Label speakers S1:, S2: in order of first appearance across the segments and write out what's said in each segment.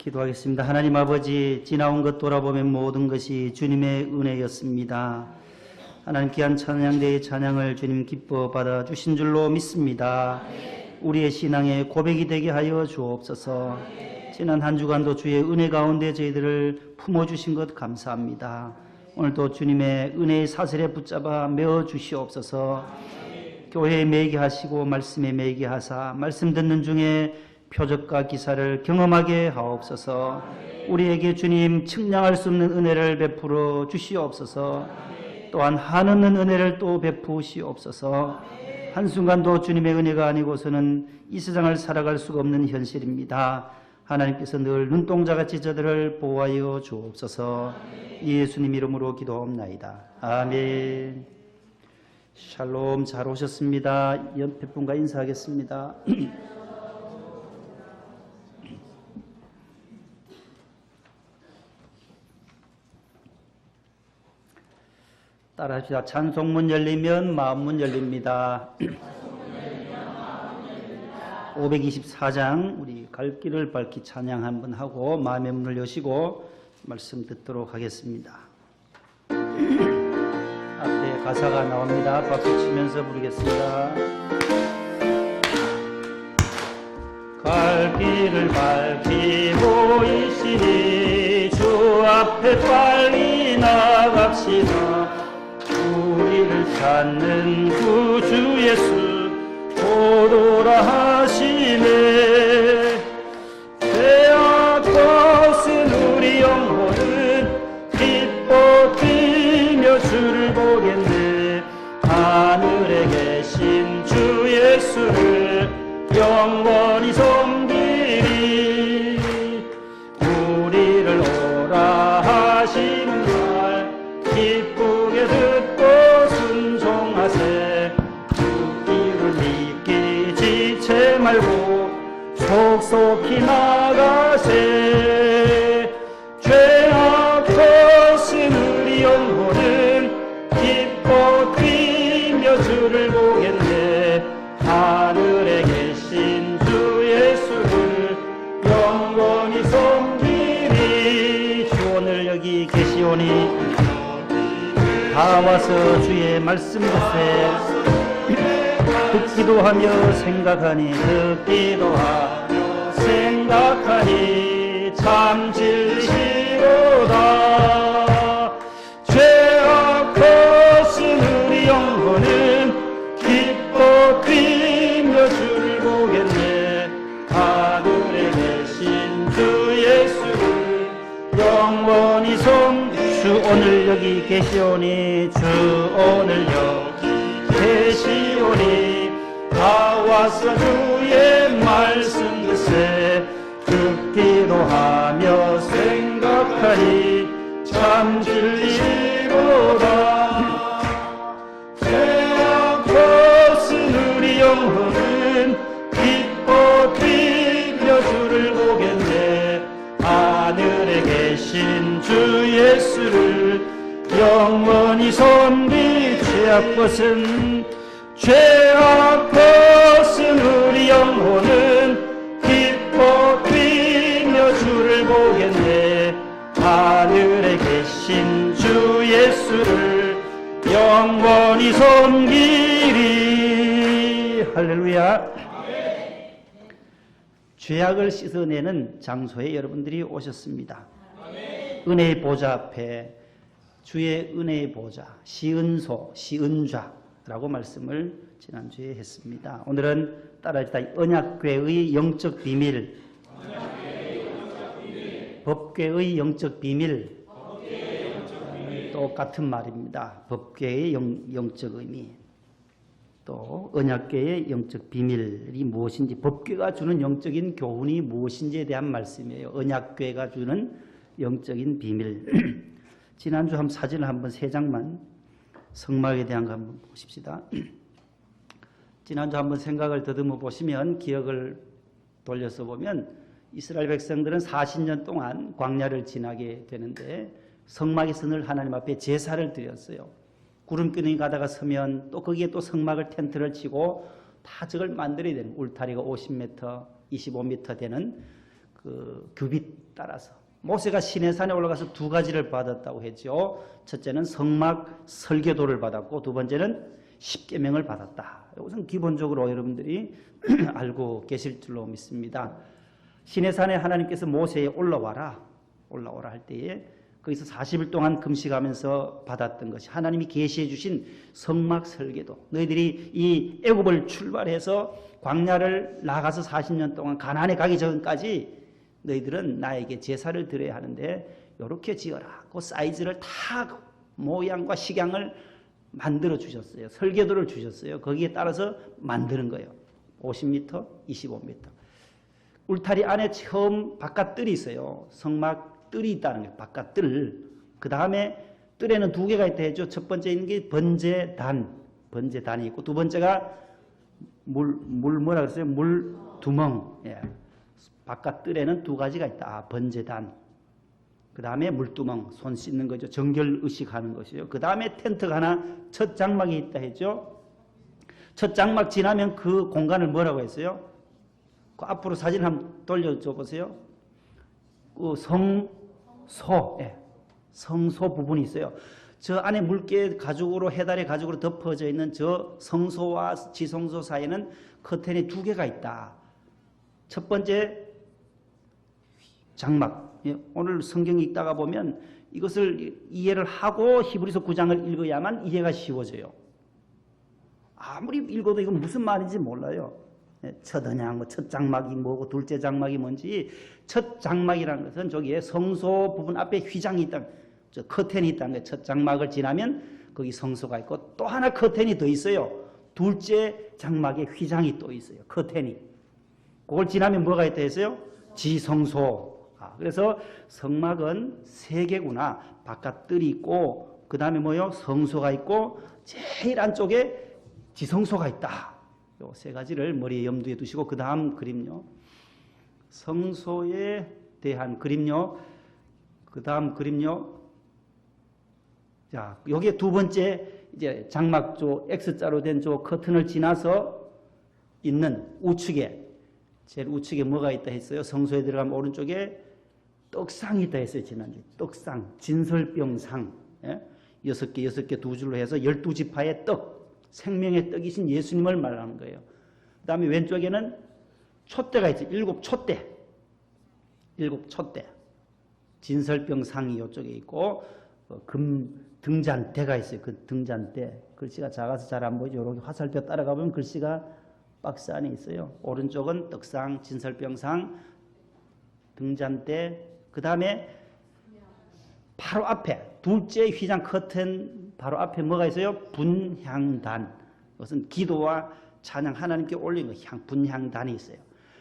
S1: 기도하겠습니다. 하나님 아버지, 지나온 것 돌아보면 모든 것이 주님의 은혜였습니다. 하나님 귀한 찬양대의 찬양을 주님 기뻐 받아주신 줄로 믿습니다. 우리의 신앙의 고백이 되게 하여 주옵소서. 지난 한 주간도 주의 은혜 가운데 저희들을 품어주신 것 감사합니다. 오늘도 주님의 은혜의 사슬에 붙잡아 메어 주시옵소서. 교회에 매이게 하시고 말씀에 매이게 하사 말씀 듣는 중에 표적과 기사를 경험하게 하옵소서. 우리에게 주님 측량할 수 없는 은혜를 베풀어 주시옵소서. 또한 한없는 은혜를 또 베푸시옵소서. 한순간도 주님의 은혜가 아니고서는 이 세상을 살아갈 수가 없는 현실입니다. 하나님께서 늘 눈동자같이 저들을 보호하여 주옵소서. 예수님 이름으로 기도하옵나이다. 아멘. 샬롬, 잘 오셨습니다. 옆에 분과 인사하겠습니다. 따라합시다. 찬송문 열리면 마음문 열립니다. 524장 우리 갈 길을 밝히 찬양 한번 하고 마음의 문을 여시고 말씀 듣도록 하겠습니다. 앞에 가사가 나옵니다. 박수 치면서 부르겠습니다. 갈 길을 밝히 보이시니 주 앞에 빨리 나갑시다. 우리를 찾는 구주 예수 오도라 하시네. 죄악 벗은 우리 영혼은 기뻐 뛰며 주를 보겠네. 하늘에 계신 주 예수를 영원히 섬기리. 우리를 오라 하시는 말 기쁘게 듣고 순종하세. 주 길을 믿기 지체 말고 속속히 나가세. 죄악 벗은 우리 영혼은 기뻐 뛰며 주를 보겠네. 하늘에 계신 주 예수를 영원히 섬기리. 주 오늘 여기 계시오니 다 와서 주의 말씀 듣세. 듣기도 하며 생각하니 듣기도 하며 생각하니 참 진리시로다. 죄악 벗은 우리 영혼은 기뻐 뛰며 주를 보겠네. 하늘에 계신 주 예수를 영원히 주 오늘 여기 계시오니 주 오늘 여기 계시오니 다 와서 주의 말씀 듣세. 듣기도 하며 생각하니 참 진리로다. 죄악 벗은 우리 영혼은 기뻐 뛰며 주를 보겠네. 하늘에 계신 주 예수를 영원히 섬기. 죄악 벗은 우리 영혼은 기뻐 뛰며 주를 보겠네. 하늘에 계신 주 예수를 영원히 섬기리. 할렐루야. 죄악을 씻어내는 장소에 여러분들이 오셨습니다. 은혜의 보좌 앞에 주의 은혜의 보좌, 시은소, 시은좌라고 말씀을 지난주에 했습니다. 오늘은 따라합시다. 언약궤의 영적 비밀, 법궤의 영적 비밀, 똑같은 말입니다. 법궤의 영적 의미, 또 언약궤의 영적 비밀이 무엇인지, 법궤가 주는 영적인 교훈이 무엇인지에 대한 말씀이에요. 언약궤가 주는 영적인 비밀. 지난주 사진을 한번 3장만 성막에 대한 거 한번 보십시다. 지난주 한번 생각을 더듬어 보시면, 기억을 돌려서 보면 이스라엘 백성들은 40년 동안 광야를 지나게 되는데 성막에서 늘 하나님 앞에 제사를 드렸어요. 구름기둥이 가다가 서면 또 거기에 또 성막을 텐트를 치고 다 저걸 만들어야 되는, 울타리가 50m, 25m 되는 그 규빗 따라서 모세가 시내산에 올라가서 두 가지를 받았다고 했죠. 첫째는 성막 설계도를 받았고 두 번째는 십계명을 받았다. 이것은 기본적으로 여러분들이 알고 계실 줄로 믿습니다. 시내산에 하나님께서 모세에 올라오라 할 때에 거기서 40일 동안 금식하면서 받았던 것이 하나님이 계시해 주신 성막 설계도. 너희들이 이 애굽을 출발해서 광야를 나가서 40년 동안 가나안에 가기 전까지 너희들은 나에게 제사를 드려야 하는데 이렇게 지어라. 그 사이즈를 다 모양과 식양을 만들어 주셨어요. 설계도를 주셨어요. 거기에 따라서 만드는 거예요. 50m, 25m. 울타리 안에 처음 바깥 뜰이 있어요. 성막 뜰이 있다는 거예요. 바깥 뜰. 그 다음에 뜰에는 두 개가 있다 했죠. 첫 번째 있는 게 번제단이 있고 두 번째가 뭐라 그랬어요? 물두멍. 예. 바깥 뜰에는 두 가지가 있다. 번제단. 그 다음에 물두멍, 손 씻는 거죠. 정결의식하는 것이요. 그 다음에 텐트가 하나 첫 장막이 있다 했죠. 첫 장막 지나면 그 공간을 뭐라고 했어요? 그 앞으로 사진 한번 돌려줘 보세요. 그 성소, 예. 성소 부분이 있어요. 저 안에 물개 가죽으로 해달의 가죽으로 덮어져 있는 저 성소와 지성소 사이에는 커튼이 두 개가 있다. 첫 번째 장막. 예, 오늘 성경 읽다가 보면 이것을 이해를 하고 히브리서 9장을 읽어야만 이해가 쉬워져요. 아무리 읽어도 이건 무슨 말인지 몰라요. 예, 첫 언양, 첫 장막이 뭐고 둘째 장막이 뭔지. 첫 장막이라는 것은 저기에 성소 부분 앞에 휘장이 있다, 저 커튼이 있다는 거예요. 첫 장막을 지나면 거기 성소가 있고 또 하나 커튼이 더 있어요. 둘째 장막에 휘장이 또 있어요. 커튼이. 그걸 지나면 뭐가 있다 했어요? 지성소. 그래서 성막은 세 개구나. 바깥 뜰이 있고 그 다음에 뭐요? 성소가 있고 제일 안쪽에 지성소가 있다. 요 세 가지를 머리에 염두에 두시고 그 다음 그림요. 성소에 대한 그림요. 그 다음 그림요. 자, 여기에 두 번째 이제 장막 쪽 X자로 된 쪽 커튼을 지나서 있는 우측에 제일 우측에 뭐가 있다 했어요? 성소에 들어가면 오른쪽에 떡상이 있다 했어요. 지난주에. 떡상, 진설병상. 예? 6개 두 줄로 해서 12지파의 떡, 생명의 떡이신 예수님을 말하는 거예요. 그 다음에 왼쪽에는 촛대가 있어요. 7촛대. 7촛대. 진설병상이 이쪽에 있고 금 등잔대가 있어요. 그 등잔대. 글씨가 작아서 잘 안 보이죠. 이렇게 화살표 따라가 보면 글씨가 박스 안에 있어요. 오른쪽은 떡상, 진설병상, 등잔대. 그 다음에 바로 앞에 둘째 휘장 커튼 바로 앞에 뭐가 있어요? 분향단. 이것은 기도와 찬양 하나님께 올리는 분향단이 있어요.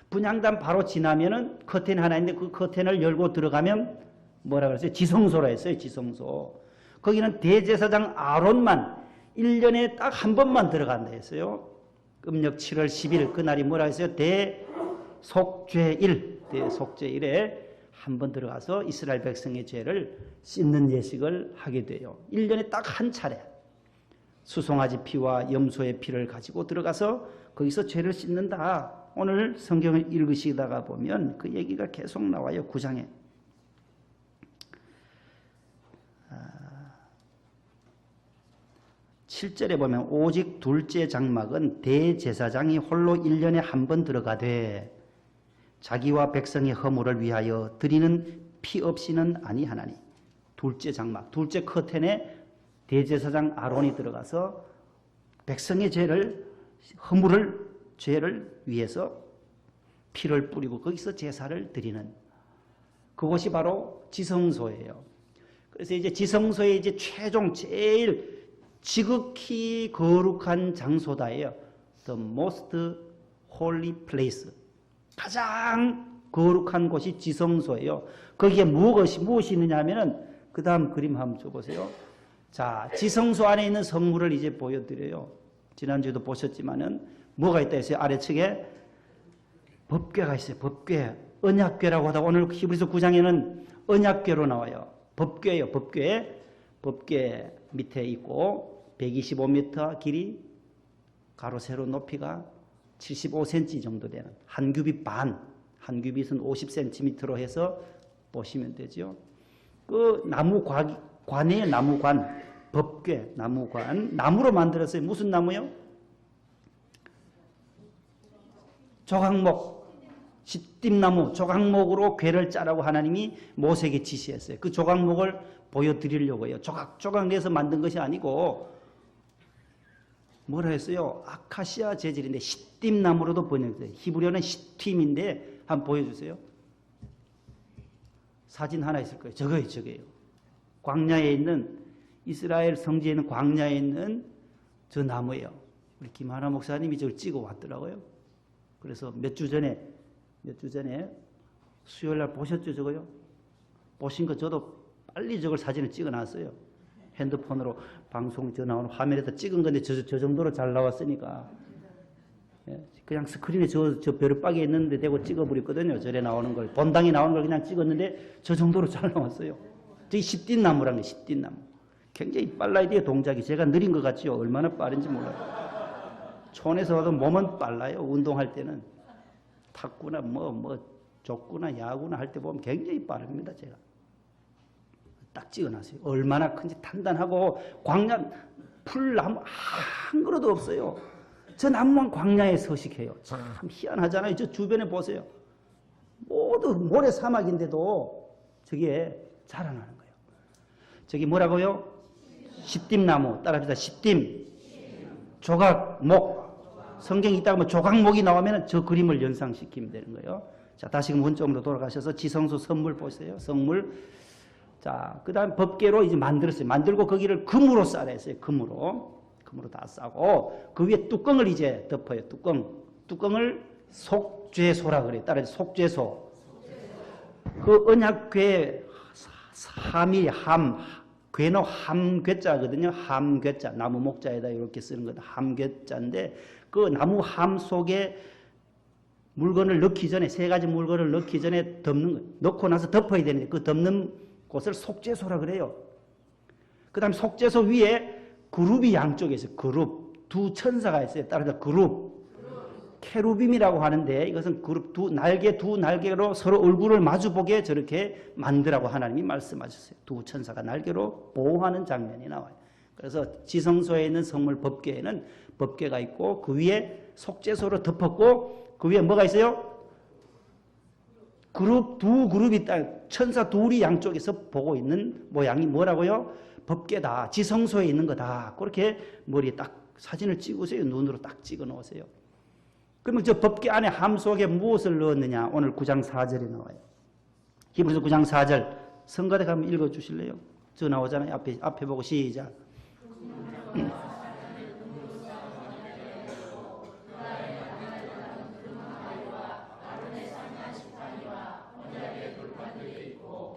S1: 분향단 바로 지나면은 커튼이 하나 있는데 그 커튼을 열고 들어가면 뭐라 그랬어요? 지성소라 했어요. 지성소. 거기는 대제사장 아론만 1년에 딱 한 번만 들어간다 했어요. 음력 7월 10일 그날이 뭐라 했어요? 대속죄일. 대속죄일에 한 번 들어가서 이스라엘 백성의 죄를 씻는 예식을 하게 돼요. 1년에 딱 한 차례 수송아지 피와 염소의 피를 가지고 들어가서 거기서 죄를 씻는다. 오늘 성경을 읽으시다가 보면 그 얘기가 계속 나와요. 9장에. 7절에 보면 오직 둘째 장막은 대제사장이 홀로 1년에 한 번 들어가되 자기와 백성의 허물을 위하여 드리는 피 없이는 아니하나니. 둘째 장막, 둘째 커튼에 대제사장 아론이 들어가서 백성의 죄를 위해서 피를 뿌리고 거기서 제사를 드리는 그곳이 바로 지성소예요. 그래서 이제 지성소의 이제 최종 제일 지극히 거룩한 장소다예요. The most holy place. 가장 거룩한 곳이 지성소예요. 거기에 무엇이 있느냐 하면은 그 다음 그림 한번 줘보세요. 자, 지성소 안에 있는 성물을 이제 보여드려요. 지난주에도 보셨지만은 뭐가 있다 했어요? 아래측에 법궤가 있어요. 법궤. 언약궤라고 하다가 오늘 히브리서 9장에는 언약궤로 나와요. 법궤예요. 법궤. 법궤 밑에 있고 125m 길이 가로 세로 높이가 75cm 정도 되는 한 규빗 반 한 규빗은 50cm로 해서 보시면 되죠. 그 나무 관이에요. 나무관, 법궤, 나무관. 나무로 만들었어요. 무슨 나무요? 조각목, 시띠나무, 조각목으로 궤를 짜라고 하나님이 모세에게 지시했어요. 그 조각목을 보여드리려고요. 조각조각 내서 만든 것이 아니고 뭐라 했어요? 아카시아 재질인데 시띠나무로도 번역돼요. 히브리어는 시팀인데 한번 보여주세요. 사진 하나 있을 거예요. 저거예요. 광야에 있는, 이스라엘 성지에 있는 광야에 있는 저 나무예요. 우리 김하나 목사님이 저걸 찍어 왔더라고요. 그래서 몇 주 전에 수요일 날 보셨죠, 저거요? 보신 거 저도 빨리 저걸 사진을 찍어 놨어요. 핸드폰으로 방송 저 나오는 화면에다 찍은 건데 저 정도로 잘 나왔으니까. 그냥 스크린에 저 벼룩박이에 있는데 대고 찍어버렸거든요. 절에 나오는 걸. 본당에 나오는 걸 그냥 찍었는데 저 정도로 잘 나왔어요. 저기 십딘나무라는 거예요. 십딘나무. 굉장히 빨라야 돼요, 동작이. 제가 느린 것 같죠? 얼마나 빠른지 몰라요. 촌에서 와도 몸은 빨라요. 운동할 때는. 탁구나 족구나 야구나 할 때 보면 굉장히 빠릅니다. 제가. 딱 찍어놨어요. 얼마나 큰지 단단하고 광야 풀나무 한 그루도 없어요. 저 나무만 광야에 서식해요. 참 희한하잖아요. 저 주변에 보세요. 모두 모래 사막인데도 저게 자라나는 거예요. 저기 뭐라고요? 시띠나무. 따라합시다. 시띠. 조각목. 성경이 있다고 하면 조각목이 나오면 저 그림을 연상시키면 되는 거예요. 자, 다시금 원점으로 돌아가셔서 지성소 선물 보세요. 성물. 자, 그 다음 법궤로 이제 만들었어요. 만들고 거기를 금으로 싸라 했어요. 금으로 다 싸고 그 위에 뚜껑을 이제 덮어요. 뚜껑을 속죄소라 그래요. 따라서 속죄소. 그 언약궤 함이 궤는 함궤자거든요. 함궤자. 나무 목자에다 이렇게 쓰는 거다. 함궤자인데 그 나무 함 속에 물건을 넣기 전에, 세 가지 물건을 넣기 전에 덮는 거예요. 넣고 나서 덮어야 되는데 그 덮는 곳을 속죄소라 그래요. 그 다음에 속죄소 위에 그룹이 양쪽에 있어요. 그룹. 두 천사가 있어요. 따라서 그룹. 케루빔이라고 하는데 이것은 그룹 두 날개로 서로 얼굴을 마주보게 저렇게 만드라고 하나님이 말씀하셨어요. 두 천사가 날개로 보호하는 장면이 나와요. 그래서 지성소에 있는 성물 법궤에는 법궤가 있고 그 위에 속죄소로 덮었고 그 위에 뭐가 있어요? 두 그룹이 천사 둘이 양쪽에서 보고 있는 모양이 뭐라고요? 법궤다. 지성소에 있는 거다. 그렇게 머리에 딱 사진을 찍으세요. 눈으로 딱 찍어 놓으세요. 그러면 저 법궤 안에 함 속에 무엇을 넣었느냐? 오늘 9장 4절에 나와요. 히브리서 9장 4절 성가대 가면 읽어 주실래요? 저 나오잖아요. 앞에 보고 시작.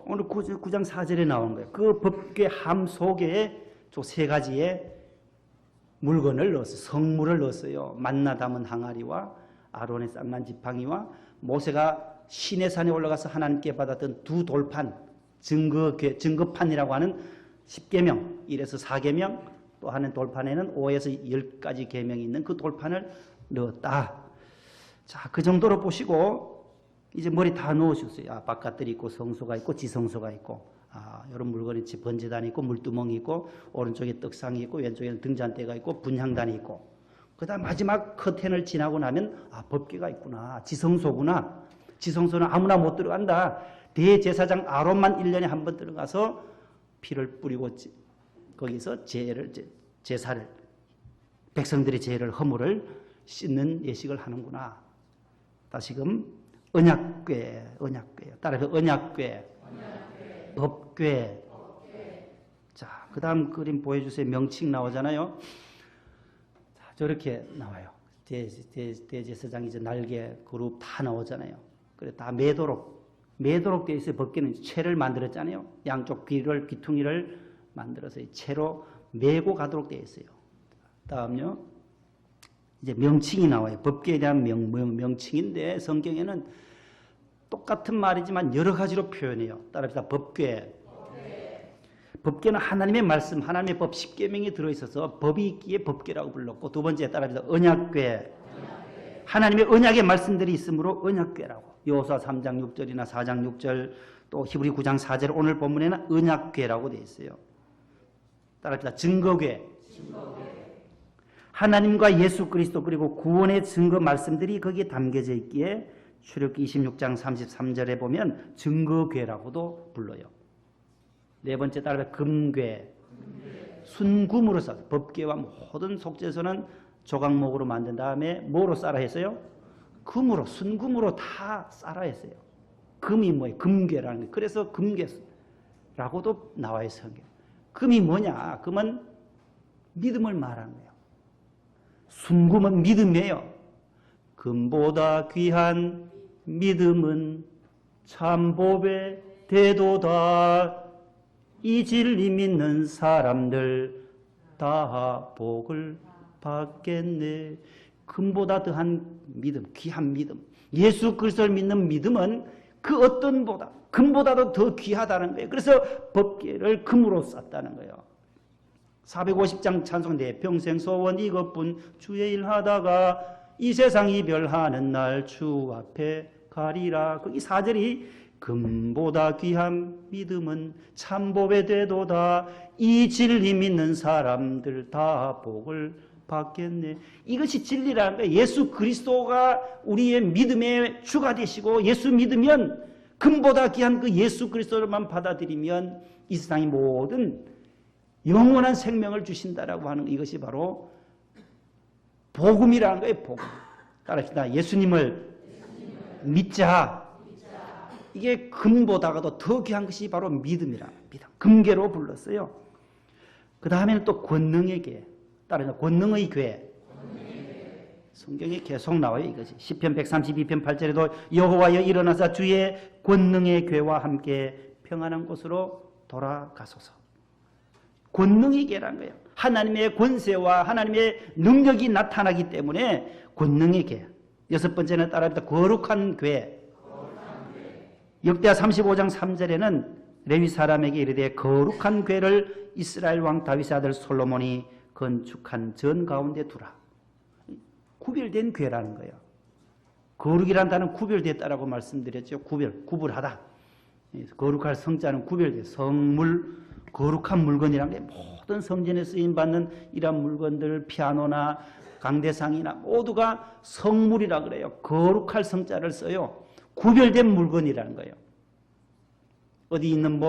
S1: 오늘 9장 4절에 나온 거예요. 그 법궤 함 속에 저 세 가지의 물건을 넣었어요. 성물을 넣었어요. 만나 담은 항아리와 아론의 쌍난 지팡이와 모세가 시내산에 올라가서 하나님께 받았던 두 돌판, 증거판이라고 하는 10계명, 1에서 4계명, 또 하는 돌판에는 5에서 10가지 계명이 있는 그 돌판을 넣었다. 자, 그 정도로 보시고 이제 머리 다 넣으셨어요. 바깥들이 있고 성소가 있고 지성소가 있고 이런 물건이 번제단이 있고 물두멍이 있고 오른쪽에 떡상이 있고 왼쪽에는 등잔대가 있고 분향단이 있고 그 다음 마지막 커튼을 지나고 나면 법궤가 있구나. 지성소구나. 지성소는 아무나 못 들어간다. 대제사장 아론만 1년에 한 번 들어가서 피를 뿌리고 거기서 제사를 백성들의 죄를 허물을 씻는 예식을 하는구나. 다시금 언약궤. 따라서 언약궤. 법궤. 자, 그 다음 그림 보여주세요. 명칭 나오잖아요. 자, 저렇게 나와요. 대제사장 이제 날개, 그룹 다 나오잖아요. 그래 다 매도록 되어 있어요. 법궤는 채를 만들었잖아요. 양쪽 귀퉁이를 만들어서 채로 메고 가도록 되어 있어요. 다음요. 이제 명칭이 나와요. 법궤에 대한 명칭인데 성경에는 똑같은 말이지만 여러 가지로 표현해요. 따라합시다. 법궤. 법궤는 하나님의 말씀, 하나님의 법 10계명이 들어있어서 법이 있기에 법궤라고 불렀고 두 번째 따라합시다. 언약궤. 하나님의 언약의 말씀들이 있으므로 언약궤라고. 여호수아 3장 6절이나 4장 6절 또 히브리 9장 4절 오늘 본문에는 언약궤라고 되어 있어요. 따라합시다. 증거궤. 하나님과 예수 그리스도 그리고 구원의 증거 말씀들이 거기에 담겨져 있기에 출애굽기 26장 33절에 보면 증거궤라고도 불러요. 네 번째 따라서 금궤. 순금으로 쌓아 법궤와 모든 속죄소는 조각목으로 만든 다음에 뭐로 쌓아 했어요? 금으로 순금으로 다 쌓아 했어요. 금이 뭐예요? 금괴라는 거예요. 그래서 금괴라고도 나와 있어요. 금이 뭐냐? 금은 믿음을 말하는 거예요. 순금은 믿음이에요. 금보다 귀한 믿음은 참복의 대도다. 이 진리 믿는 사람들 다 복을 받겠네. 금보다 더한 믿음, 귀한 믿음. 예수 그리스도를 믿는 믿음은 그 어떤 보다, 금보다도 더 귀하다는 거예요. 그래서 법궤를 금으로 쌌다는 거예요. 450장 찬송 내 평생 소원 이것뿐 주의 일 하다가 이 세상 이별하는 날 주 앞에 가리라. 거기 4절이 금보다 귀한 믿음은 참복의 되도다. 이 진리 믿는 사람들 다 복을 받겠네. 이것이 진리라는 거예요. 예수 그리스도가 우리의 믿음의 주가 되시고 예수 믿으면 금보다 귀한 그 예수 그리스도를만 받아들이면 이 세상의 모든 영원한 생명을 주신다라고 하는 이것이 바로 복음이라는 거예요. 복음. 따라합시다. 예수님을 믿자. 이게 금보다가도 더 귀한 것이 바로 믿음이랍니다. 금궤로 불렀어요. 그 다음에는 또 권능의 궤. 따라서 권능의 궤. 성경에 계속 나와요. 이것이 시편 132편 8절에도 여호와여 일어나사 주의 권능의 궤와 함께 평안한 곳으로 돌아가소서. 권능의 궤란 거예요. 하나님의 권세와 하나님의 능력이 나타나기 때문에 권능의 궤. 여섯 번째는 따라합니다. 거룩한 궤. 역대하 35장 3절에는 레위 사람에게 이르되 거룩한 궤를 이스라엘 왕 다윗의 아들 솔로몬이 건축한 전 가운데 두라. 구별된 궤라는 거예요. 거룩이라는 단어는 구별됐다라고 말씀드렸죠. 구별하다. 거룩할 성자는 구별돼. 성물, 거룩한 물건이라는 게 모든 성전에 쓰임받는 이런 물건들, 피아노나 강대상이나 모두가 성물이라 그래요. 거룩할 성자를 써요. 구별된 물건이라는 거예요. 어디 있는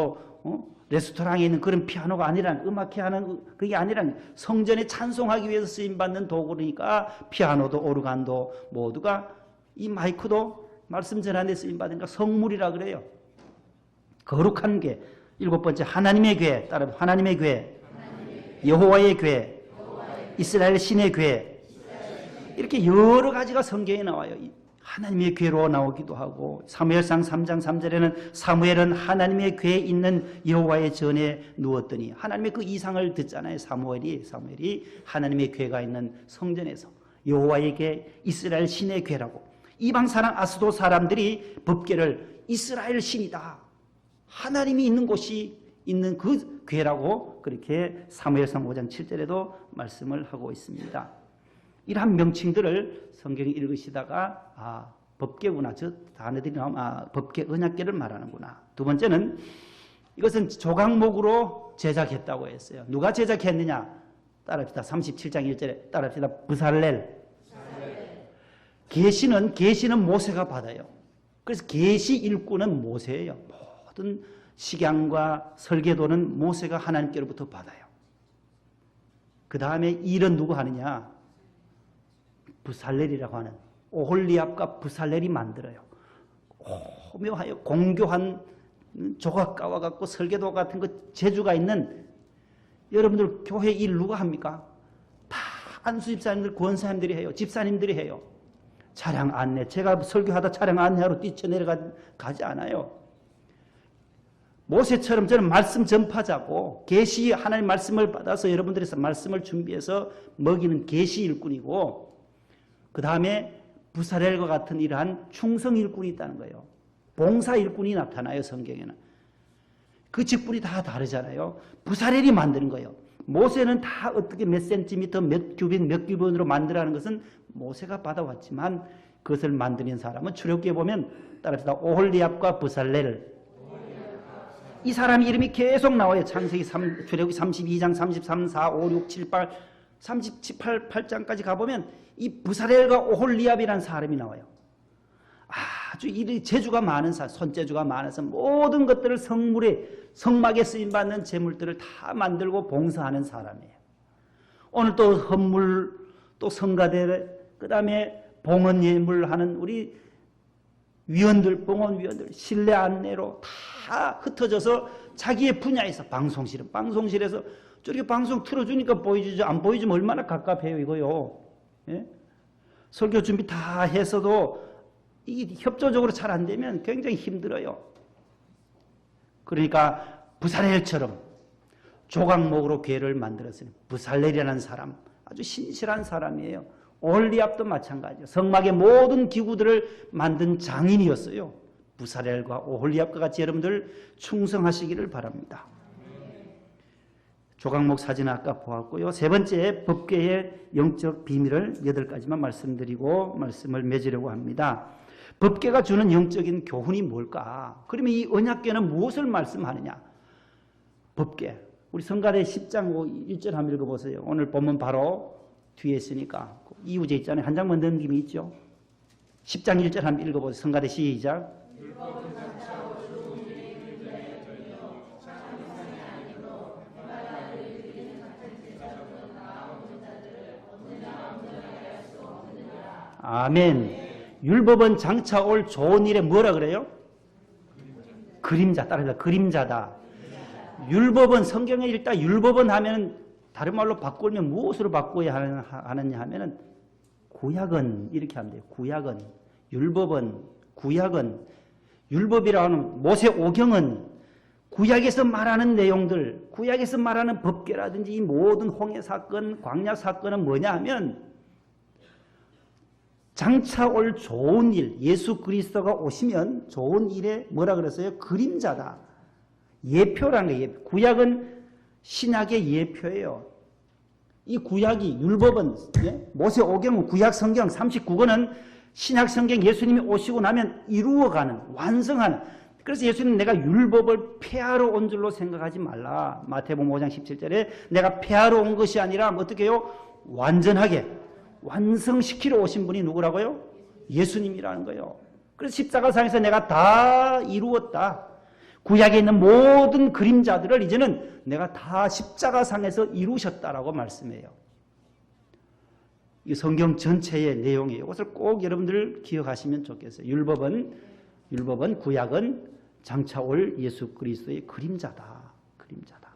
S1: 레스토랑에 있는 그런 피아노가 아니라 음악회 하는 그게 아니라 성전에 찬송하기 위해서 쓰임받는 도구니까 피아노도 오르간도 모두가 이 마이크도 말씀 전하는 데 쓰임받으니까 성물이라 그래요. 거룩한 궤. 일곱 번째 하나님의 궤. 따라 하나님의 궤. 여호와의 궤. 이스라엘 신의 궤. 이렇게 여러 가지가 성경에 나와요. 하나님의 궤로 나오기도 하고 사무엘상 3장 3절에는 사무엘은 하나님의 궤에 있는 여호와의 전에 누웠더니 하나님의 그 이상을 듣잖아요. 사무엘이 하나님의 궤가 있는 성전에서 여호와의 궤, 이스라엘 신의 궤라고. 이방 사람 아스도 사람들이 법궤를 이스라엘 신이다. 하나님이 있는 곳이 있는 그 궤라고 그렇게 사무엘상 5장 7절에도 말씀을 하고 있습니다. 이러한 명칭들을 성경에 읽으시다가 법궤구나. 저 단어들이 나오면 법궤 언약궤를 말하는구나. 두 번째는 이것은 조각목으로 제작했다고 했어요. 누가 제작했느냐? 따라합시다. 37장 1절에 따라합시다. 브살렐. 계시는 모세가 받아요. 그래서 계시 일꾼은 모세예요. 모든 식양과 설계도는 모세가 하나님께로부터 받아요. 그 다음에 일은 누구 하느냐? 브살렐이라고 하는 오홀리압과 브살렐이 만들어요. 오묘하여 공교한 조각가와 같고 설계도 같은 그 재주가 있는 여러분들 교회 일 누가 합니까? 다 안수 집사님들, 권사님들이 해요. 집사님들이 해요. 차량 안내. 제가 설교하다 차량 안내하러 뛰쳐내려가지 않아요. 모세처럼 저는 말씀 전파자고 계시 하나님 말씀을 받아서 여러분들에서 말씀을 준비해서 먹이는 계시 일꾼이고 그 다음에 브살렐과 같은 이러한 충성 일꾼이 있다는 거예요. 봉사 일꾼이 나타나요. 성경에는. 그 직분이 다 다르잖아요. 브살렐이 만드는 거예요. 모세는 다 어떻게 몇 센티미터 몇 규빗 몇 규번으로 만들라는 것은 모세가 받아왔지만 그것을 만드는 사람은 출애굽기에 보면 따라합시다. 오홀리압과 부살렐. 이 사람 이름이 계속 나와요. 창세기 출애굽기 32장 33, 4, 5, 6, 7, 8, 37, 8장까지 가보면 이 부살렐과 오홀리압이라는 사람이 나와요. 아주 이 재주가 많은 사람, 손재주가 많아서 모든 것들을 성막에 쓰임받는 재물들을 다 만들고 봉사하는 사람이에요. 오늘 또 헌물, 또 성가대, 그 다음에 봉헌 예물하는 우리 위원들, 봉헌 위원들 실내 안내로 다 흩어져서 자기의 분야에서 방송실에서 저렇게 방송 틀어주니까 보여주죠. 안 보여주면 얼마나 갑갑해요 이거요. 예? 설교 준비 다 했어도 이 협조적으로 잘 안 되면 굉장히 힘들어요. 그러니까 부살렐처럼 조각목으로 교회를 만들었어요. 부살렐이라는 사람 아주 신실한 사람이에요. 오홀리압도 마찬가지예요. 성막의 모든 기구들을 만든 장인이었어요. 부살렐과 오홀리압과 같이 여러분들 충성하시기를 바랍니다. 조각목 사진은 아까 보았고요. 세 번째 법궤의 영적 비밀을 8가지만 말씀드리고 말씀을 맺으려고 합니다. 법궤가 주는 영적인 교훈이 뭘까? 그러면 이 언약궤는 무엇을 말씀하느냐? 법궤. 우리 성가대 10장 1절 한번 읽어보세요. 오늘 본문 바로 뒤에 있으니까 이유제 있잖아요. 한 장만 넘김이 있죠. 10장 1절 한번 읽어보세요. 성가대 시작. 아멘. 율법은 장차 올 좋은 일에 뭐라 그래요? 그림자. 따라서 그림자다. 율법은 성경에 일단 율법은 하면 다른 말로 바꾸면 무엇으로 바꿔야 하느냐 하면은 구약은 이렇게 하면 돼요. 구약은 율법은 구약은 율법이라고 하는 모세오경은 구약에서 말하는 내용들, 구약에서 말하는 법궤라든지 이 모든 홍해 사건, 광야 사건은 뭐냐 하면 장차 올 좋은 일, 예수 그리스도가 오시면 좋은 일에 뭐라 그랬어요? 그림자다. 예표라는 거예요. 예표. 구약은 신약의 예표예요. 이 구약이 율법은 모세오경은 구약 성경 39권은 신약 성경 예수님이 오시고 나면 이루어가는 완성하는. 그래서 예수님은 내가 율법을 폐하러 온 줄로 생각하지 말라. 마태복음 5장 17절에 내가 폐하러 온 것이 아니라 어떻게 해요? 완전하게 완성시키러 오신 분이 누구라고요? 예수님이라는 거예요. 그래서 십자가상에서 내가 다 이루었다. 구약에 있는 모든 그림자들을 이제는 내가 다 십자가상에서 이루셨다라고 말씀해요. 이 성경 전체의 내용이에요. 이것을 꼭 여러분들 기억하시면 좋겠어요. 율법은 구약은 장차 올 예수 그리스도의 그림자다. 그림자다.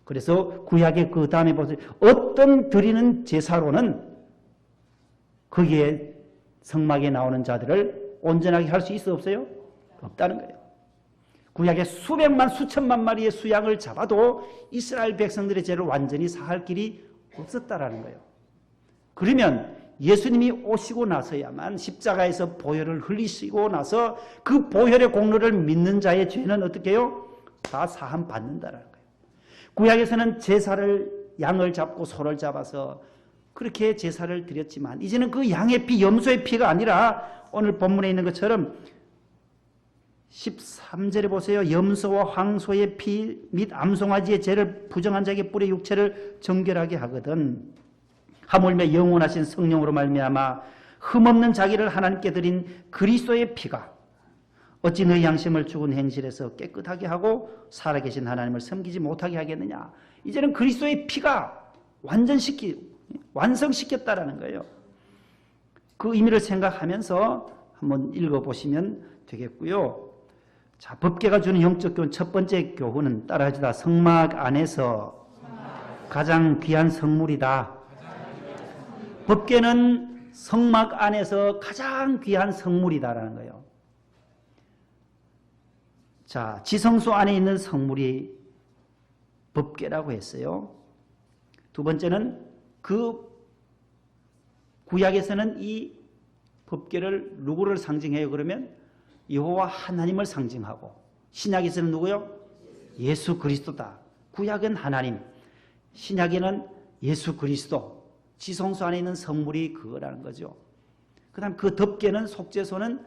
S1: 그래서 구약의 그 다음에 보세요. 어떤 드리는 제사로는 거기에 성막에 나오는 자들을 온전하게 할 수 있어 없어요? 없다는 거예요. 구약에 수백만 수천만 마리의 수양을 잡아도 이스라엘 백성들의 죄를 완전히 사할 길이 없었다라는 거예요. 그러면 예수님이 오시고 나서야만 십자가에서 보혈을 흘리시고 나서 그 보혈의 공로를 믿는 자의 죄는 어떻게 해요? 다 사함 받는다라는 거예요. 구약에서는 제사를 양을 잡고 소를 잡아서 그렇게 제사를 드렸지만 이제는 그 양의 피, 염소의 피가 아니라 오늘 본문에 있는 것처럼 13절에 보세요. 염소와 황소의 피 및 암송아지의 죄를 부정한 자에게 뿔의 육체를 정결하게 하거든. 하물며 영원하신 성령으로 말미암아 흠없는 자기를 하나님께 드린 그리스도의 피가 어찌 너희 양심을 죽은 행실에서 깨끗하게 하고 살아계신 하나님을 섬기지 못하게 하겠느냐. 이제는 그리스도의 피가 완성시켰다라는 거예요. 그 의미를 생각하면서 한번 읽어보시면 되겠고요. 자, 법궤가 주는 영적 교훈 첫 번째 교훈은 따라하지다. 성막 안에서 가장 귀한 성물이다. 법궤는 성막 안에서 가장 귀한 성물이다라는 거예요. 자, 지성소 안에 있는 성물이 법궤라고 했어요. 두 번째는 그 구약에서는 이 법궤를 누구를 상징해요? 그러면 여호와 하나님을 상징하고 신약에서는 누구요? 예수 그리스도다. 구약은 하나님, 신약에는 예수 그리스도. 지성소 안에 있는 성물이 그거라는 거죠. 그 다음 그 덮개는 속죄소는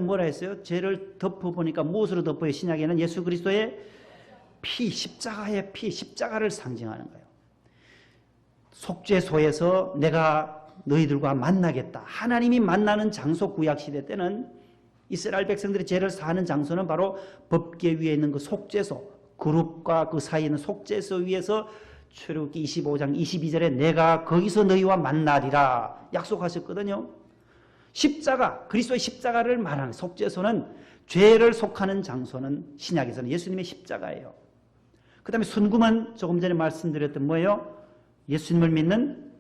S1: 뭐라 했어요? 죄를 덮어보니까 무엇으로 덮어요? 신약에는 예수 그리스도의 피, 십자가의 피, 십자가를 상징하는 거예요. 속죄소에서 내가 너희들과 만나겠다. 하나님이 만나는 장소, 구약시대 때는 이스라엘 백성들이 죄를 사하는 장소는 바로 법궤 위에 있는 그 속죄소, 그룹과 그 사이에 있는 속죄소 위에서 출애굽기 25장 22절에 내가 거기서 너희와 만나리라 약속하셨거든요. 십자가, 그리스도의 십자가를 말하는 속죄소는 죄를 속하는 장소는 신약에서는 예수님의 십자가예요. 그 다음에 순금은 조금 전에 말씀드렸던 뭐예요? 예수님을 믿는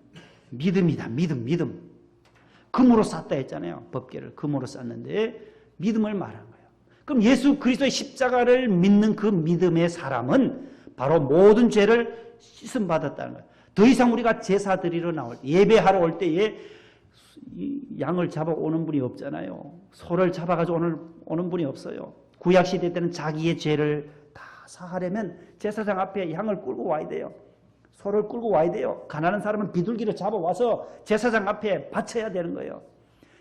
S1: 믿음이다. 믿음. 금으로 쌌다 했잖아요. 법궤를 금으로 쌌는데 믿음을 말한 거예요. 그럼 예수 그리스도의 십자가를 믿는 그 믿음의 사람은 바로 모든 죄를 씻음 받았다는 거예요. 더 이상 우리가 제사 드리러 나올 때, 예배하러 올 때에 양을 잡아오는 분이 없잖아요. 소를 잡아가지고 오는 분이 없어요. 구약시대 때는 자기의 죄를 다 사하려면 제사장 앞에 양을 끌고 와야 돼요. 소를 끌고 와야 돼요. 가난한 사람은 비둘기를 잡아와서 제사장 앞에 바쳐야 되는 거예요.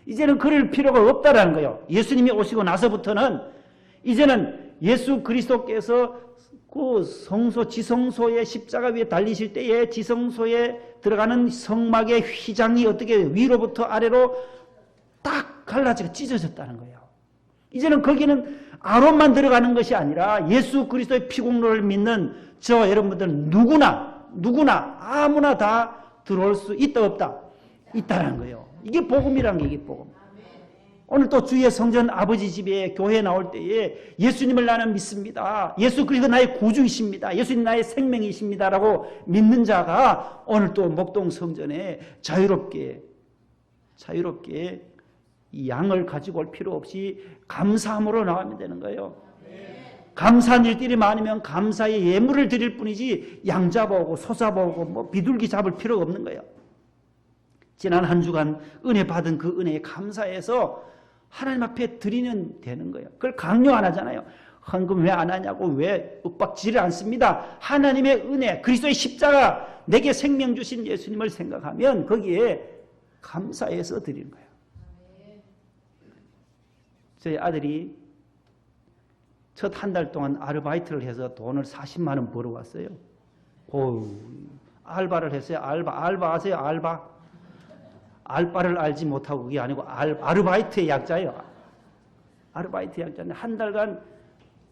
S1: 이제는 그럴 필요가 없다라는 거예요. 예수님이 오시고 나서부터는 이제는 예수 그리스도께서 그 성소, 지성소의 십자가 위에 달리실 때에 지성소에 들어가는 성막의 휘장이 어떻게 위로부터 아래로 딱 갈라지고 찢어졌다는 거예요. 이제는 거기는 아론만 들어가는 것이 아니라 예수 그리스도의 피공로를 믿는 저 여러분들 누구나 아무나 다 들어올 수 있다 없다? 있다라는 거예요. 이게 복음이라는 게 이게 복음. 오늘 또 주의 성전 아버지 집에 교회 나올 때에 예수님을 나는 믿습니다. 예수 그리스도 나의 구주이십니다. 예수님 나의 생명이십니다. 라고 믿는 자가 오늘 또 목동 성전에 자유롭게 이 양을 가지고 올 필요 없이 감사함으로 나가면 되는 거예요. 감사한 일들이 많으면 감사의 예물을 드릴 뿐이지 양 잡아오고 소 잡아오고 뭐 비둘기 잡을 필요가 없는 거예요. 지난 한 주간 은혜 받은 그 은혜에 감사해서 하나님 앞에 드리면 되는 거예요. 그걸 강요 안 하잖아요. 헌금 왜 안 하냐고 왜 윽박지를 않습니다. 하나님의 은혜, 그리스도의 십자가, 내게 생명 주신 예수님을 생각하면 거기에 감사해서 드리는 거예요. 저희 아들이 첫 한 달 동안 아르바이트를 해서 돈을 40만 원 벌어왔어요. 알바를 했어요. 알바 아세요? 알바를 알지 못하고 그게 아니고 아르바이트의 약자예요. 아르바이트 약자인데 한 달간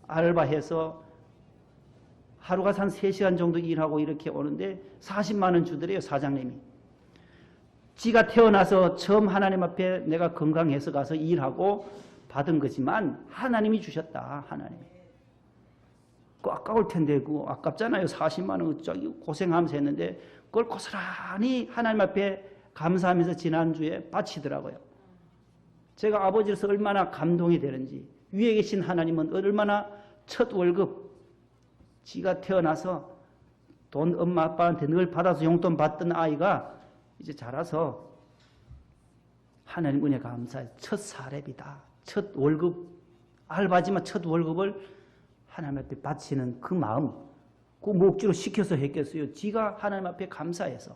S1: 알바해서 하루가 한 3시간 정도 일하고 이렇게 오는데 40만 원 주더래요. 사장님이. 지가 태어나서 처음 하나님 앞에 내가 건강해서 가서 일하고 받은 거지만 하나님이 주셨다. 하나님이. 그 아까울 텐데 그거 아깝잖아요. 40만 원 저기 고생하면서 했는데 그걸 고스란히 하나님 앞에 감사하면서 지난주에 바치더라고요. 제가 아버지로서 얼마나 감동이 되는지, 위에 계신 하나님은 얼마나 첫 월급, 지가 태어나서 돈 엄마 아빠한테 늘 받아서 용돈 받던 아이가 이제 자라서 하나님 은혜 감사해. 첫 사례비다. 첫 월급, 알바지만 첫 월급을 하나님 앞에 바치는 그 마음, 그 목지로 시켜서 했겠어요. 지가 하나님 앞에 감사해서.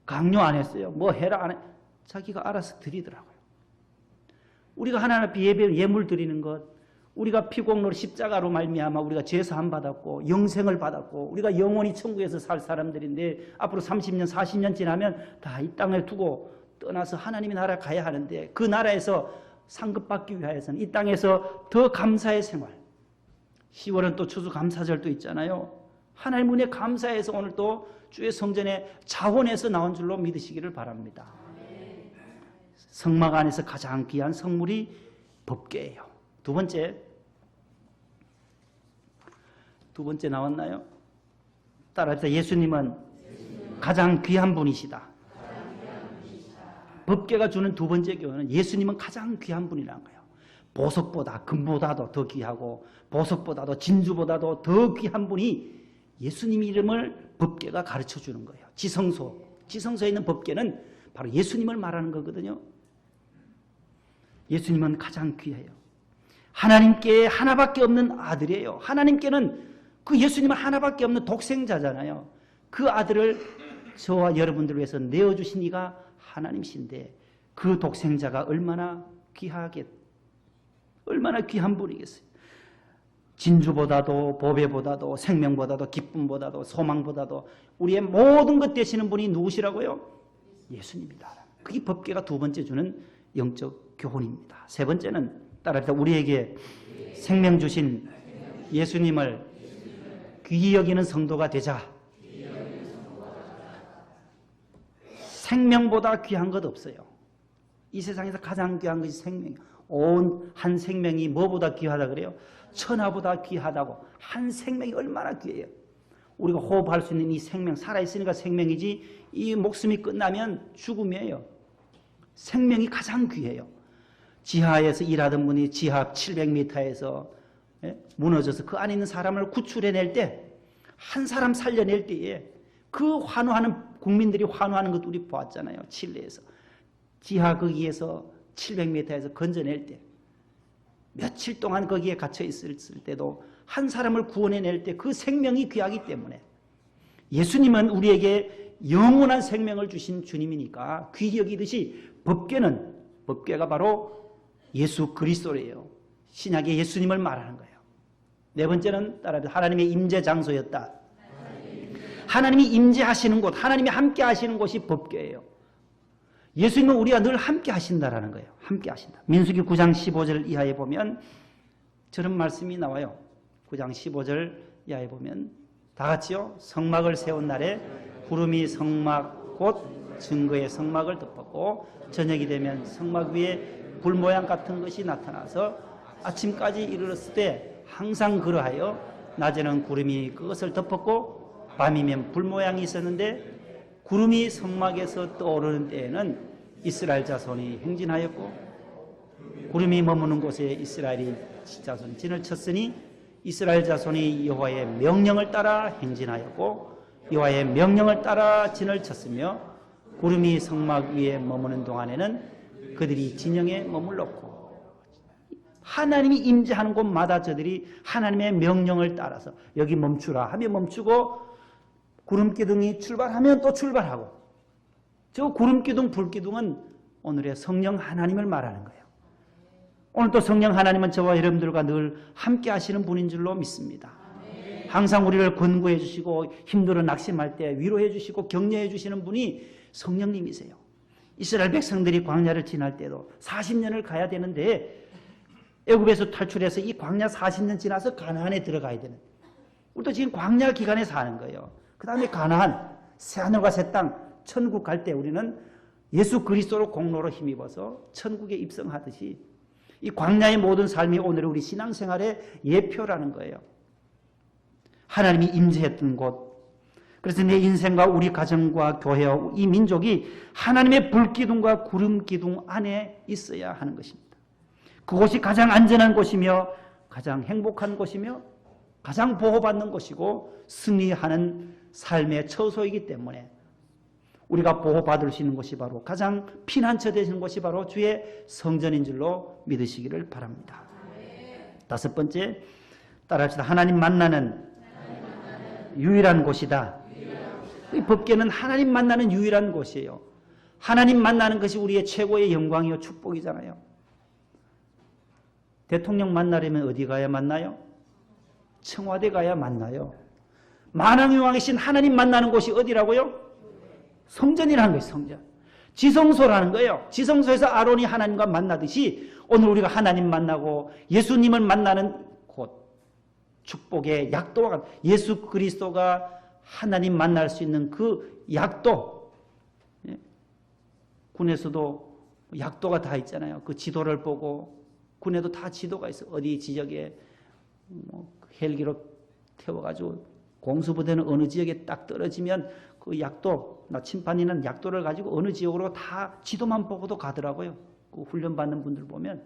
S1: 강요 안 했어요. 뭐 해라 안 해. 자기가 알아서 드리더라고요. 우리가 하나님 앞에 예물 드리는 것, 우리가 피공로로 십자가로 말미암아 우리가 제사함 받았고 영생을 받았고 우리가 영원히 천국에서 살 사람들인데 앞으로 30년 40년 지나면 다 이 땅을 두고 떠나서 하나님의 나라 가야 하는데 그 나라에서 상급받기 위하여서는 이 땅에서 더 감사의 생활. 10월은 또 추수감사절도 있잖아요. 하나님 은혜 감사해서 오늘 또 주의 성전에 자원해서 나온 줄로 믿으시기를 바랍니다. 성막 안에서 가장 귀한 성물이 법궤예요. 두 번째 나왔나요? 따라합시다. 예수님은 가장 귀한 분이시다. 법궤가 주는 두 번째 교훈은 예수님은 가장 귀한 분이라는 거예요. 보석보다 금보다도 더 귀하고 보석보다도 진주보다도 더 귀한 분이 예수님 이름을 법궤가 가르쳐 주는 거예요. 지성소에 있는 법궤는 바로 예수님을 말하는 거거든요. 예수님은 가장 귀해요. 하나님께 하나밖에 없는 아들이에요. 하나님께는 그 예수님은 하나밖에 없는 독생자잖아요. 그 아들을 저와 여러분들을 위해서 내어주신 이가 하나님이신데 그 독생자가 얼마나 귀한 분이겠어요. 진주보다도 보배보다도 생명보다도 기쁨보다도 소망보다도 우리의 모든 것 되시는 분이 누구시라고요? 예수님이다. 그게 법궤가 두 번째 주는 영적 교훈입니다. 세 번째는 따라합시다. 우리에게 생명 주신 예수님을 귀히 여기는 성도가 되자. 생명보다 귀한 것 없어요. 이 세상에서 가장 귀한 것이 생명이에요. 온 한 생명이 뭐보다 귀하다 그래요? 천하보다 귀하다고. 한 생명이 얼마나 귀해요. 우리가 호흡할 수 있는 이 생명, 살아있으니까 생명이지 이 목숨이 끝나면 죽음이에요. 생명이 가장 귀해요. 지하에서 일하던 분이 지하 700m에서 무너져서 그 안에 있는 사람을 구출해낼 때, 한 사람 살려낼 때에 그 환호하는 국민들이 환호하는 것도 우리 보았잖아요. 칠레에서. 지하 거기에서 700m에서 건져낼 때 며칠 동안 거기에 갇혀 있을 때도 한 사람을 구원해낼 때 그 생명이 귀하기 때문에 예수님은 우리에게 영원한 생명을 주신 주님이니까 귀히 여기듯이 법궤가 바로 예수 그리스도예요. 신약의 예수님을 말하는 거예요. 네 번째는 따라합니다. 하나님의 임재 장소였다. 하나님이 임재하시는 곳, 하나님이 함께 하시는 곳이 법궤예요. 예수님은 우리가 늘 함께 하신다라는 거예요. 함께 하신다. 민수기 9장 15절 이하에 보면 저런 말씀이 나와요. 9장 15절 이하에 보면 다 같이요. 성막을 세운 날에 구름이 성막 곧 증거의 성막을 덮었고 저녁이 되면 성막 위에 불 모양 같은 것이 나타나서 아침까지 이르렀을 때 항상 그러하여 낮에는 구름이 그것을 덮었고 밤이면 불 모양이 있었는데 구름이 성막에서 떠오르는 때에는 이스라엘 자손이 행진하였고 구름이 머무는 곳에 이스라엘이 자손 진을 쳤으니 이스라엘 자손이 여호와의 명령을 따라 행진하였고 여호와의 명령을 따라 진을 쳤으며 구름이 성막 위에 머무는 동안에는 그들이 진영에 머물렀고 하나님이 임재하는 곳마다 저들이 하나님의 명령을 따라서 여기 멈추라 하면 멈추고 구름기둥이 출발하면 또 출발하고 저 구름기둥 불기둥은 오늘의 성령 하나님을 말하는 거예요. 오늘 또 성령 하나님은 저와 여러분들과 늘 함께 하시는 분인 줄로 믿습니다. 항상 우리를 권고해 주시고 힘들어 낙심할 때 위로해 주시고 격려해 주시는 분이 성령님이세요. 이스라엘 백성들이 광야를 지날 때도 40년을 가야 되는데 애굽에서 탈출해서 이 광야 40년 지나서 가나안에 들어가야 되는 우리도 지금 광야 기간에 사는 거예요. 그 다음에 가나안, 새하늘과 새 땅, 천국 갈 때 우리는 예수 그리스도로 공로로 힘입어서 천국에 입성하듯이 이 광야의 모든 삶이 오늘 우리 신앙생활의 예표라는 거예요. 하나님이 임재했던 곳. 그래서 내 인생과 우리 가정과 교회와 이 민족이 하나님의 불기둥과 구름기둥 안에 있어야 하는 것입니다. 그곳이 가장 안전한 곳이며 가장 행복한 곳이며 가장 보호받는 곳이고 승리하는 삶의 처소이기 때문에 우리가 보호받을 수 있는 곳이 바로 가장 피난처 되시는 곳이 바로 주의 성전인 줄로 믿으시기를 바랍니다. 다섯 번째 따라합시다. 하나님 만나는 유일한 곳이다. 이 법궤는 하나님 만나는 유일한 곳이에요. 하나님 만나는 것이 우리의 최고의 영광이요 축복이잖아요. 대통령 만나려면 어디 가야 만나요? 청와대 가야 만나요. 만왕의 왕이신 하나님 만나는 곳이 어디라고요? 성전이라는 거예요. 성전. 지성소라는 거예요. 지성소에서 아론이 하나님과 만나듯이 오늘 우리가 하나님 만나고 예수님을 만나는 곳, 축복의 약도와 같은 예수 그리스도가 하나님 만날 수 있는 그 약도. 군에서도 약도가 다 있잖아요. 그 지도를 보고 군에도 다 지도가 있어. 어디 지역에 헬기로 태워가지고 공수부대는 어느 지역에 딱 떨어지면 그 약도, 나침반이는 약도를 가지고 어느 지역으로 다 지도만 보고도 가더라고요. 그 훈련받는 분들 보면.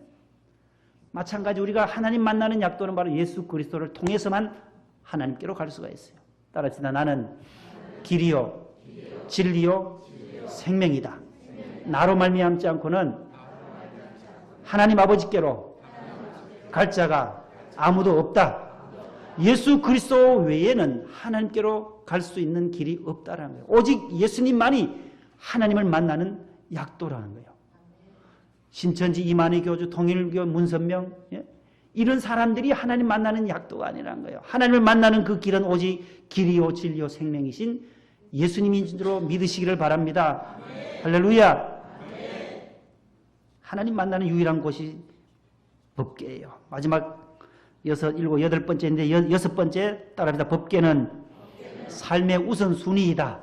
S1: 마찬가지 우리가 하나님 만나는 약도는 바로 예수 그리스도를 통해서만 하나님께로 갈 수가 있어요. 따라합시다. 나는 길이요, 진리요, 생명이다. 나로 말미암지 않고는 하나님 아버지께로 갈 자가 아무도 없다. 예수 그리스도 외에는 하나님께로 갈 수 있는 길이 없다라는 거예요. 오직 예수님만이 하나님을 만나는 약도라는 거예요. 신천지, 이만희 교주, 통일교, 문선명, 예? 이런 사람들이 하나님 만나는 약도가 아니라는 거예요. 하나님을 만나는 그 길은 오직 길이요 진리요 생명이신 예수님인 줄로 믿으시기를 바랍니다. 할렐루야. 하나님 만나는 유일한 곳이 법궤예요. 마지막 여섯, 일곱, 여덟 번째인데 여섯 번째 따라합니다. 법궤는 삶의 우선순위이다.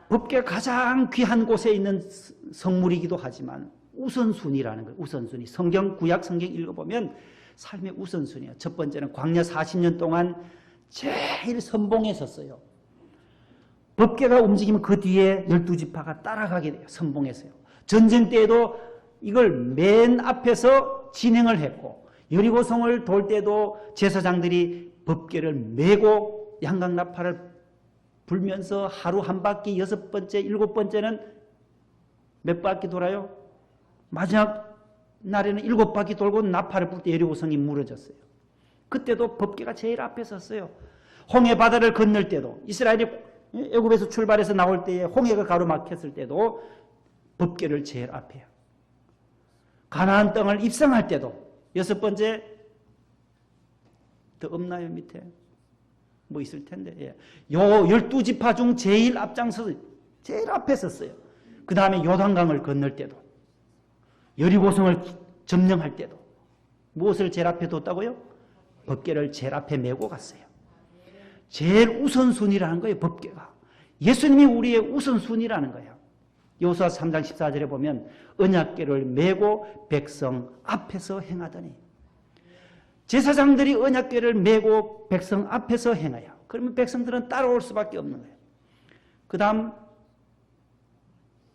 S1: 법궤가 가장 귀한 곳에 있는 성물이기도 하지만 우선순위라는 거예요. 우선순위. 성경, 구약 성경 읽어보면 삶의 우선순위예요. 첫 번째는 광야 40년 동안 제일 선봉에 섰어요. 법궤가 움직이면 그 뒤에 12지파가 따라가게 돼요. 선봉에서요. 전쟁 때에도 이걸 맨 앞에서 진행을 했고, 여리고성을 돌 때도 제사장들이 법궤를 메고 양강나팔을 불면서 하루 한 바퀴, 여섯 번째, 일곱 번째는 몇 바퀴 돌아요? 마지막 날에는 일곱 바퀴 돌고 나팔을 불 때 여리고성이 무너졌어요. 그때도 법궤가 제일 앞에 섰어요. 홍해 바다를 건널 때도, 이스라엘이 애굽에서 출발해서 나올 때에 홍해가 가로막혔을 때도 법궤를 제일 앞에요. 가나안 땅을 입성할 때도 여섯 번째 더 없나요? 밑에 뭐 있을 텐데, 예. 요 12지파 중 제일 앞장서서 제일 앞에 섰어요. 그 다음에 요단강을 건널 때도, 여리고성을 점령할 때도 무엇을 제일 앞에 뒀다고요? 법궤를 제일 앞에 메고 갔어요. 제일 우선순위라는 거예요. 법궤가. 예수님이 우리의 우선순위라는 거예요. 여호수아 3장 14절에 보면 언약궤를 메고 백성 앞에서 행하더니, 제사장들이 언약궤를 메고 백성 앞에서 행하여, 그러면 백성들은 따라올 수밖에 없는 거예요. 그 다음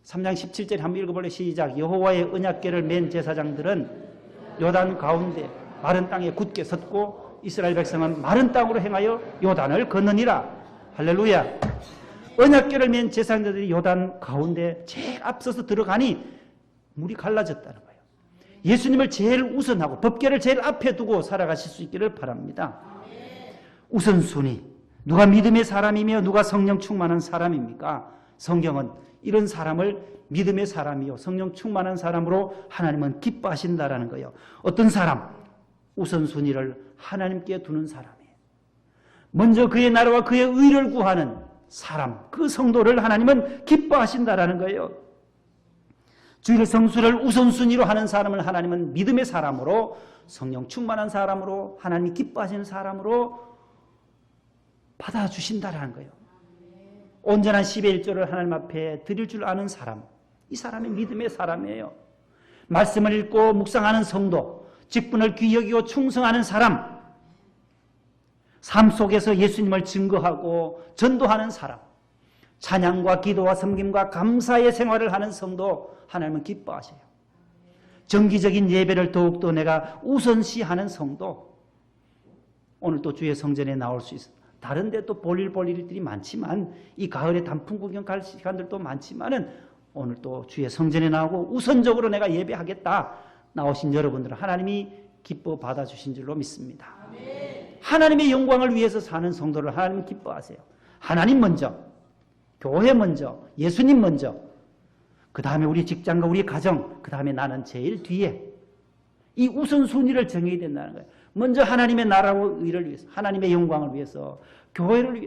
S1: 3장 17절 한번 읽어볼래요? 시작. 여호와의 언약궤를 맨 제사장들은 요단 가운데 마른 땅에 굳게 섰고 이스라엘 백성은 마른 땅으로 행하여 요단을 건너니라. 할렐루야. 언약궤를 맨 제사장들이 요단 가운데 제일 앞서서 들어가니 물이 갈라졌다는 거예요. 예수님을 제일 우선하고 법궤를 제일 앞에 두고 살아가실 수 있기를 바랍니다. 우선순위. 누가 믿음의 사람이며 누가 성령 충만한 사람입니까? 성경은 이런 사람을 믿음의 사람이요 성령 충만한 사람으로 하나님은 기뻐하신다라는 거예요. 어떤 사람? 우선순위를 하나님께 두는 사람이에요. 먼저 그의 나라와 그의 의를 구하는 사람, 그 성도를 하나님은 기뻐하신다라는 거예요. 주일 성수를 우선순위로 하는 사람을 하나님은 믿음의 사람으로, 성령 충만한 사람으로, 하나님이 기뻐하시는 사람으로 받아주신다라는 거예요. 온전한 10의 1조를 하나님 앞에 드릴 줄 아는 사람, 이 사람이 믿음의 사람이에요. 말씀을 읽고 묵상하는 성도, 직분을 귀히 여기고 충성하는 사람, 삶 속에서 예수님을 증거하고 전도하는 사람, 찬양과 기도와 섬김과 감사의 생활을 하는 성도 하나님은 기뻐하셔요. 정기적인 예배를 더욱더 내가 우선시하는 성도, 오늘 또 주의 성전에 나올 수 있어요. 다른 데 또 볼 일들이 많지만, 이 가을에 단풍 구경 갈 시간들도 많지만은 오늘 또 주의 성전에 나오고 우선적으로 내가 예배하겠다 나오신 여러분들은 하나님이 기뻐 받아주신 줄로 믿습니다. 하나님의 영광을 위해서 사는 성도를 하나님은 기뻐하세요. 하나님 먼저, 교회 먼저, 예수님 먼저, 그 다음에 우리 직장과 우리 가정, 그 다음에 나는 제일 뒤에, 이 우선순위를 정해야 된다는 거예요. 먼저 하나님의 나라와 의를 위해서, 하나님의 영광을 위해서, 교회를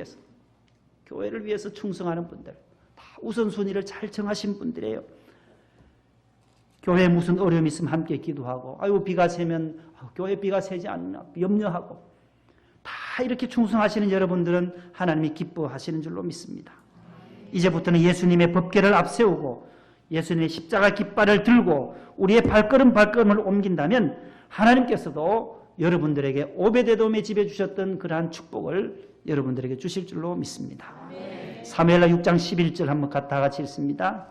S1: 위해서 충성하는 분들, 다 우선순위를 잘 정하신 분들이에요. 교회에 무슨 어려움이 있으면 함께 기도하고, 아이고 비가 새면 교회 비가 새지 않나 염려하고, 다 이렇게 충성하시는 여러분들은 하나님이 기뻐하시는 줄로 믿습니다. 이제부터는 예수님의 법궤를 앞세우고 예수님의 십자가 깃발을 들고 우리의 발걸음을 옮긴다면 하나님께서도 여러분들에게 오베데돔의 집에 주셨던 그러한 축복을 여러분들에게 주실 줄로 믿습니다. 사무엘하 6장 11절 한번 다 같이 읽습니다.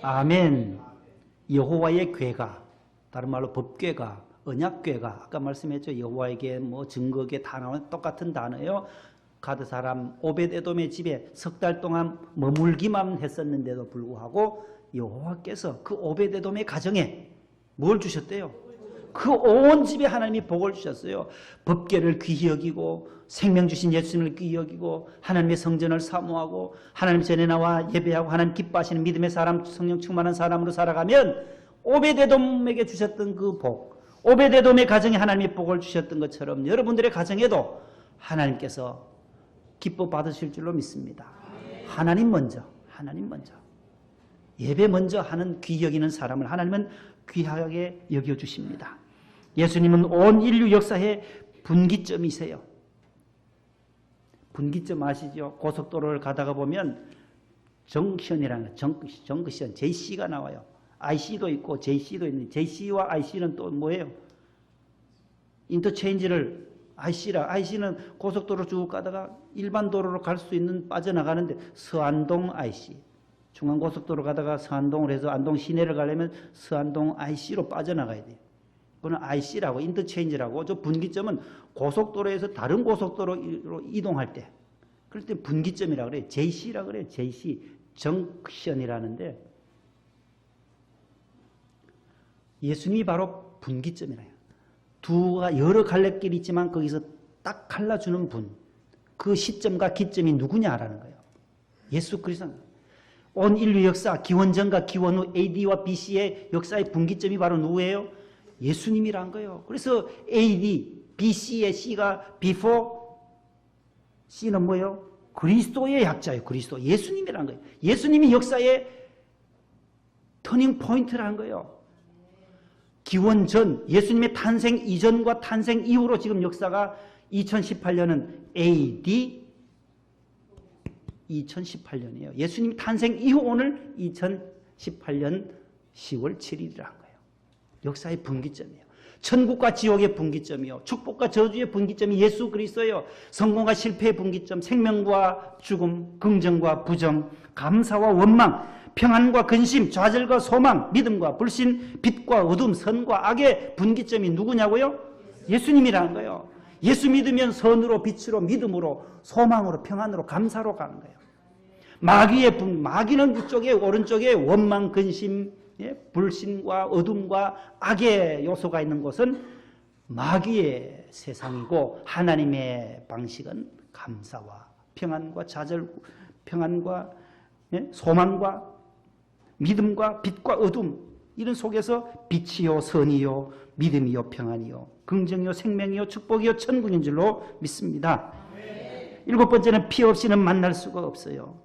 S1: 아멘. 여호와의 궤가, 다른 말로 법궤가, 언약궤가, 아까 말씀했죠. 여호와에게 뭐 증거궤 다 나오는 똑같은 단어예요. 가드 사람 오벳에돔의 집에 석 달 동안 머물기만 했었는데도 불구하고 여호와께서 그 오벳에돔의 가정에 뭘 주셨대요? 그 온 집에 하나님이 복을 주셨어요. 법궤를 귀히 여기고 생명 주신 예수님을 귀히 여기고 하나님의 성전을 사모하고 하나님 전에 나와 예배하고 하나님 기뻐하시는 믿음의 사람, 성령 충만한 사람으로 살아가면 오벳에돔에게 주셨던 그 복, 오벳에돔의 가정에 하나님이 복을 주셨던 것처럼 여러분들의 가정에도 하나님께서 기뻐 받으실 줄로 믿습니다. 하나님 먼저 예배 먼저 하는 귀히 여기는 사람을 하나님은 귀하게 여겨주십니다. 예수님은 온 인류 역사의 분기점이세요. 분기점 아시죠? 고속도로를 가다가 보면 정션이라는 정션, JC가 나와요. IC도 있고 JC도 있는데 JC와 IC는 또 뭐예요? 인터체인지를 IC는 고속도로 쭉 가다가 일반 도로로 갈 수 있는 빠져나가는데 서안동 IC, 중앙고속도로 가다가 서안동을 해서 안동 시내를 가려면 서안동 IC로 빠져나가야 돼요. 그거는 IC라고 인터체인지라고. 저 분기점은 고속도로에서 다른 고속도로로 이동할 때 그럴 때 분기점이라고 그래요. JC라고 그래요. JC 정션이라는데 예수님이 바로 분기점이라요. 두가 여러 갈래길이 있지만 거기서 딱 갈라주는 분, 그 시점과 기점이 누구냐라는 거예요. 예수 그리스도. 온 인류 역사, 기원전과 기원 후 AD와 BC의 역사의 분기점이 바로 누구예요? 예수님이란 거예요. 그래서 AD, BC의 C가 before, C는 뭐예요? 그리스도의 약자예요. 그리스도. 예수님이란 거예요. 예수님이 역사의 터닝 포인트라는 거예요. 기원 전, 예수님의 탄생 이전과 탄생 이후로 지금 역사가 2018년은 AD 2018년이에요. 예수님 탄생 이후 오늘 2018년 10월 7일이라는 거예요. 역사의 분기점이에요. 천국과 지옥의 분기점이요. 축복과 저주의 분기점이 예수 그리스도예요. 성공과 실패의 분기점, 생명과 죽음, 긍정과 부정, 감사와 원망, 평안과 근심, 좌절과 소망, 믿음과 불신, 빛과 어둠, 선과 악의 분기점이 누구냐고요? 예수님이라는 거예요. 예수 믿으면 선으로, 빛으로, 믿음으로, 소망으로, 평안으로, 감사로 가는 거예요. 마귀는 이쪽에 오른쪽에 원망, 근심, 불신과 어둠과 악의 요소가 있는 곳은 마귀의 세상이고 하나님의 방식은 감사와 평안과 좌절, 평안과 소망과 믿음과 빛과 어둠, 이런 속에서 빛이요 선이요 믿음이요 평안이요 긍정이요 생명이요 축복이요 천국인 줄로 믿습니다. 일곱 번째는 피 없이는 만날 수가 없어요.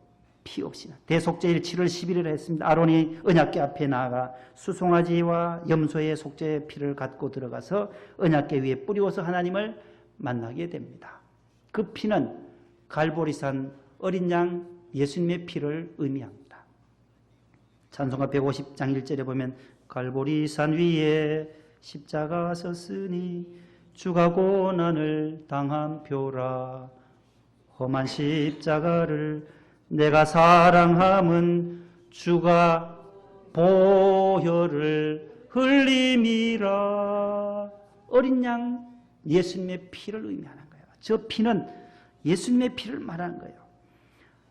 S1: 피 없이는. 대속죄일 7월 11일에 했습니다. 아론이 언약궤 앞에 나아가 수송아지와 염소의 속죄의 피를 갖고 들어가서 언약궤 위에 뿌리워서 하나님을 만나게 됩니다. 그 피는 갈보리산 어린 양 예수님의 피를 의미합니다. 찬송가 150장 1절에 보면 갈보리산 위에 십자가 섰으니 주가 고난을 당한 표라. 험한 십자가를 내가 사랑함은 주가 보혈을 흘림이라. 어린 양 예수님의 피를 의미하는 거예요. 저 피는 예수님의 피를 말하는 거예요.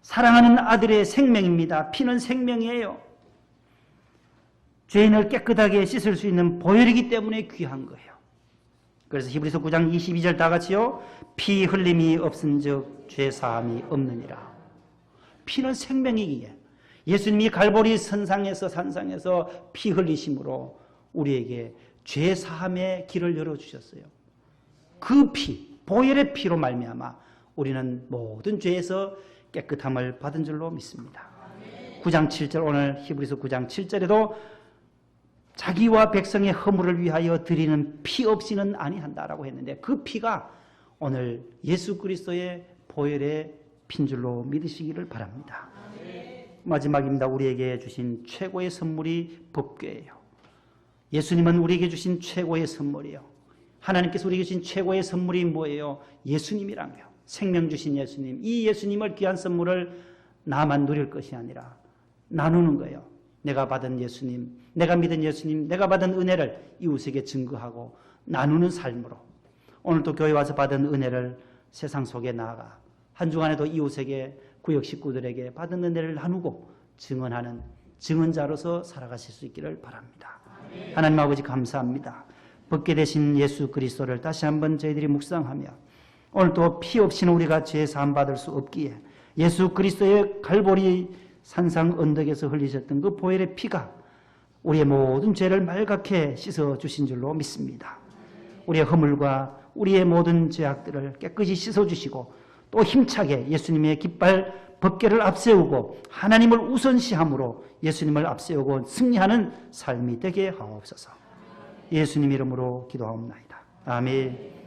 S1: 사랑하는 아들의 생명입니다. 피는 생명이에요. 죄인을 깨끗하게 씻을 수 있는 보혈이기 때문에 귀한 거예요. 그래서 히브리서 9장 22절 다 같이요. 피 흘림이 없은즉 죄 사함이 없느니라. 피는 생명이기에 예수님이 갈보리 산상에서 피 흘리심으로 우리에게 죄 사함의 길을 열어주셨어요. 그 피, 보혈의 피로 말미암아 우리는 모든 죄에서 깨끗함을 받은 줄로 믿습니다. 9장 7절 오늘 히브리서 9장 7절에도 자기와 백성의 허물을 위하여 드리는 피 없이는 아니한다라고 했는데 그 피가 오늘 예수 그리스도의 보혈의 핀 줄로 믿으시기를 바랍니다. 마지막입니다. 우리에게 주신 최고의 선물이 법궤예요. 예수님은 우리에게 주신 최고의 선물이에요. 하나님께서 우리에게 주신 최고의 선물이 뭐예요? 예수님이란 거예요. 생명 주신 예수님. 이 예수님을 귀한 선물을 나만 누릴 것이 아니라 나누는 거예요. 내가 받은 예수님, 내가 믿은 예수님, 내가 받은 은혜를 이웃에게 증거하고 나누는 삶으로 오늘도 교회 와서 받은 은혜를 세상 속에 나아가 한 주간에도 이웃에게 구역 식구들에게 받은 은혜를 나누고 증언하는 증언자로서 살아가실 수 있기를 바랍니다. 하나님 아버지 감사합니다. 벗게 되신 예수 그리스도를 다시 한번 저희들이 묵상하며 오늘도 피 없이는 우리가 죄 사함 받을 수 없기에 예수 그리스도의 갈보리 산상 언덕에서 흘리셨던 그 보혈의 피가 우리의 모든 죄를 말갛게 씻어주신 줄로 믿습니다. 우리의 허물과 우리의 모든 죄악들을 깨끗이 씻어주시고 또 힘차게 예수님의 깃발 법궤를 앞세우고 하나님을 우선시함으로 예수님을 앞세우고 승리하는 삶이 되게 하옵소서. 예수님 이름으로 기도하옵나이다. 아멘.